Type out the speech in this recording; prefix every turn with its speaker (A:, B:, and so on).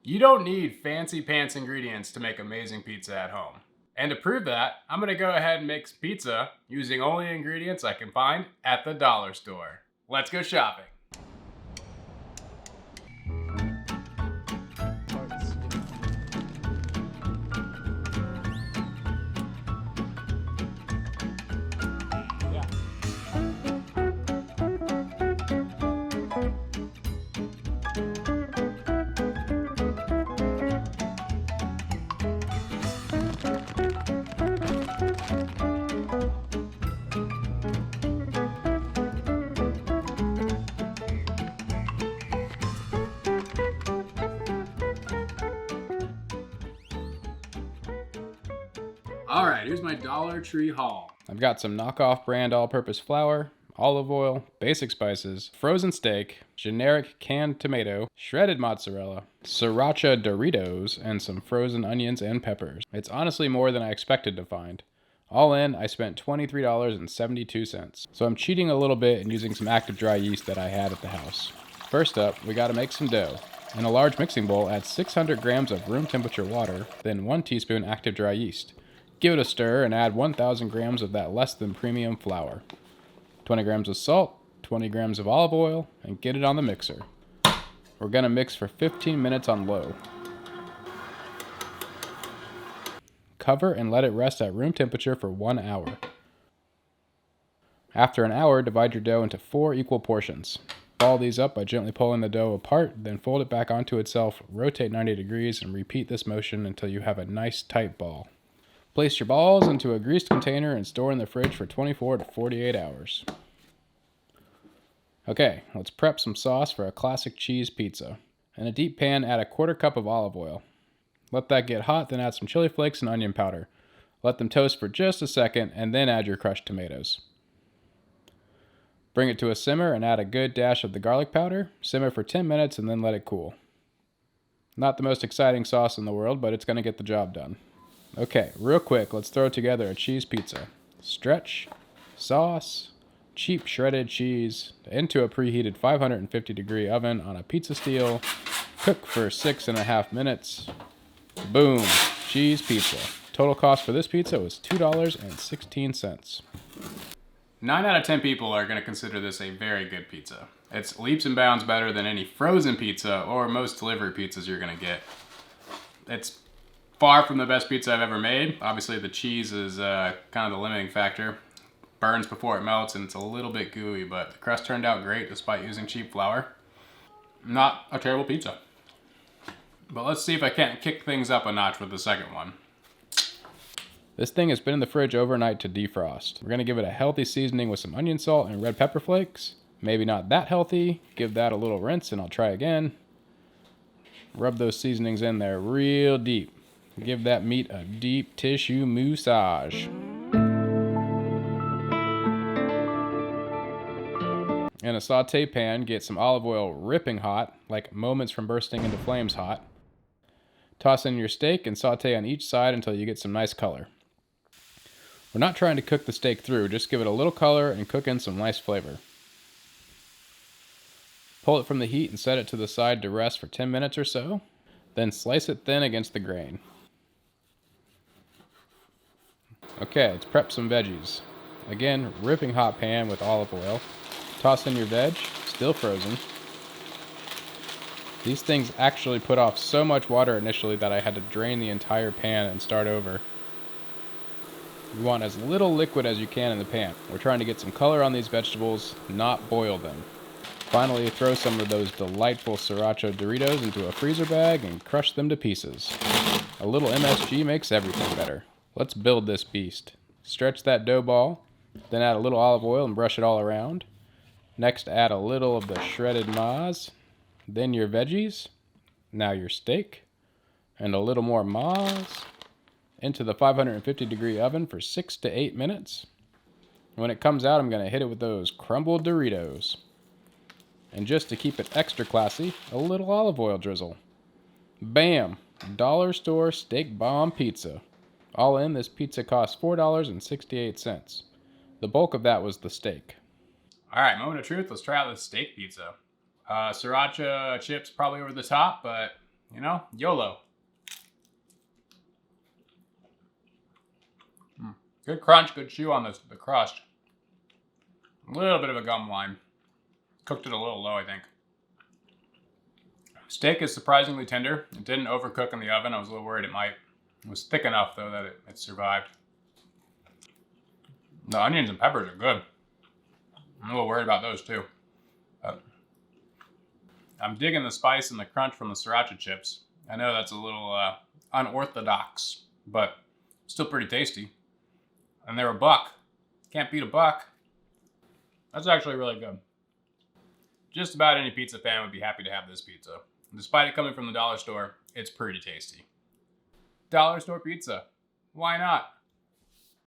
A: You don't need fancy pants ingredients to make amazing pizza at home. And to prove that, I'm gonna go ahead and make pizza using only ingredients I can find at the dollar store. Let's go shopping. Alright, here's my Dollar Tree haul. I've got some knockoff brand all-purpose flour, olive oil, basic spices, frozen steak, generic canned tomato, shredded mozzarella, sriracha Doritos, and some frozen onions and peppers. It's honestly more than I expected to find. All in, I spent $23.72. So I'm cheating a little bit and using some active dry yeast that I had at the house. First up, we gotta make some dough. In a large mixing bowl, add 600 grams of room temperature water, then 1 teaspoon active dry yeast. Give it a stir and add 1,000 grams of that less than premium flour, 20 grams of salt, 20 grams of olive oil, and get it on the mixer. We're gonna mix for 15 minutes on low. Cover and let it rest at room temperature for 1 hour. After an hour, divide your dough into 4 equal portions. Ball these up by gently pulling the dough apart, then fold it back onto itself, rotate 90 degrees, and repeat this motion until you have a nice tight ball. Place your balls into a greased container and store in the fridge for 24 to 48 hours. Okay, let's prep some sauce for a classic cheese pizza. In a deep pan, add a 1/4 cup of olive oil. Let that get hot, then add some chili flakes and onion powder. Let them toast for just a second, and then add your crushed tomatoes. Bring it to a simmer and add a good dash of the garlic powder. Simmer for 10 minutes and then let it cool. Not the most exciting sauce in the world, but it's going to get the job done. Okay, real quick, let's throw together a cheese pizza. Stretch, sauce, cheap shredded cheese into a preheated 550 degree oven on a pizza steel. Cook for 6.5 minutes. Boom, cheese pizza. Total cost for this pizza was $2.16. 9 out of 10 people are going to consider this a very good pizza. It's leaps and bounds better than any frozen pizza or most delivery pizzas you're going to get. It's far from the best pizza I've ever made. Obviously the cheese is kind of the limiting factor. Burns before it melts and it's a little bit gooey, but the crust turned out great despite using cheap flour. Not a terrible pizza. But let's see if I can't kick things up a notch with the second one. This thing has been in the fridge overnight to defrost. We're going to give it a healthy seasoning with some onion salt and red pepper flakes. Maybe not that healthy. Give that a little rinse and I'll try again. Rub those seasonings in there real deep. Give that meat a deep tissue massage. In a saute pan, get some olive oil ripping hot, like moments from bursting into flames hot. Toss in your steak and saute on each side until you get some nice color. We're not trying to cook the steak through, just give it a little color and cook in some nice flavor. Pull it from the heat and set it to the side to rest for 10 minutes or so. Then slice it thin against the grain. Okay, let's prep some veggies. Again, ripping hot pan with olive oil. Toss in your veg, still frozen. These things actually put off so much water initially that I had to drain the entire pan and start over. You want as little liquid as you can in the pan. We're trying to get some color on these vegetables, not boil them. Finally, throw some of those delightful sriracha Doritos into a freezer bag and crush them to pieces. A little MSG makes everything better. Let's build this beast. Stretch that dough ball, then add a little olive oil and brush it all around. Next, add a little of the shredded mozz, then your veggies, now your steak, and a little more mozz. Into the 550 degree oven for 6 to 8 minutes. When it comes out, I'm going to hit it with those crumbled Doritos. And just to keep it extra classy, a little olive oil drizzle. Bam! Dollar store steak bomb pizza. All in, this pizza cost $4.68. The bulk of that was the steak. Alright, moment of truth, let's try out this steak pizza. Sriracha chips probably over the top, but You know, YOLO. Good crunch, good chew on the crust. A little bit of a gum line. Cooked it a little low, I think. Steak is surprisingly tender. It didn't overcook in the oven. I was a little worried it might. It was thick enough, though, that it survived. The onions and peppers are good. I'm a little worried about those, too. I'm digging the spice and the crunch from the sriracha chips. I know that's a little unorthodox, but still pretty tasty. And they're $1. Can't beat $1. That's actually really good. Just about any pizza fan would be happy to have this pizza. Despite it coming from the dollar store, it's pretty tasty. Dollar store pizza. Why not?